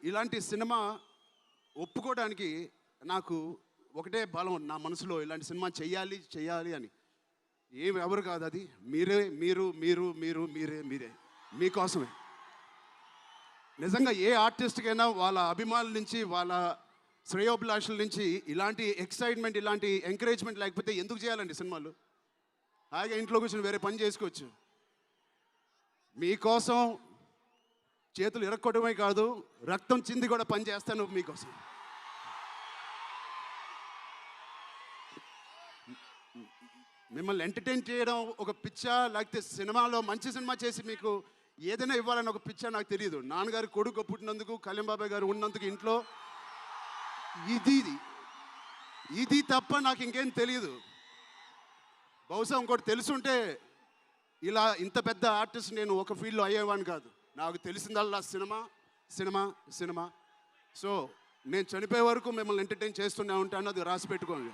ఇలాంటి సినిమా ఒప్పుకోవడానికి నాకు ఒకటే బలం నా మనసులో, ఇలాంటి సినిమా చెయ్యాలి చెయ్యాలి అని. ఎవరు కాదు అది, మీరే, మీరు మీరు మీరు మీరే మీరే మీకోసమే. నిజంగా ఏ ఆర్టిస్ట్కైనా వాళ్ళ అభిమానుల నుంచి, వాళ్ళ శ్రేయోభిలాషుల నుంచి ఇలాంటి ఎక్సైట్మెంట్, ఇలాంటి ఎంకరేజ్మెంట్ లేకపోతే ఎందుకు చేయాలండి సినిమాలు? హాయిగా ఇంట్లో కూర్చొని వేరే పని చేసుకోవచ్చు. మీకోసం చేతులు ఇరక్కోవడమే కాదు, రక్తం చింది కూడా పని చేస్తాను మీకోసం. మిమ్మల్ని ఎంటర్టైన్ చేయడం ఒక పిచ్చా, లేకపోతే సినిమాలో మంచి సినిమా చేసి మీకు ఏదైనా ఇవ్వాలని ఒక పిచ్చా నాకు తెలియదు. నాన్నగారు కొడుకు పుట్టినందుకు, కళ్యాణ్ బాబాయ్ గారు ఉన్నందుకు ఇంట్లో ఇది తప్ప నాకు ఇంకేం తెలియదు. బహుశా ఇంకోటి తెలుసుంటే ఇలా ఇంత పెద్ద ఆర్టిస్ట్ నేను ఒక ఫీల్డ్లో అయ్యేవాడిని కాదు. నాకు తెలిసిందల్లా సినిమా సినిమా సినిమా. సో నేను చనిపోయే వరకు మిమ్మల్ని ఎంటర్టైన్ చేస్తూనే ఉంటాను, అది రాసి పెట్టుకోండి.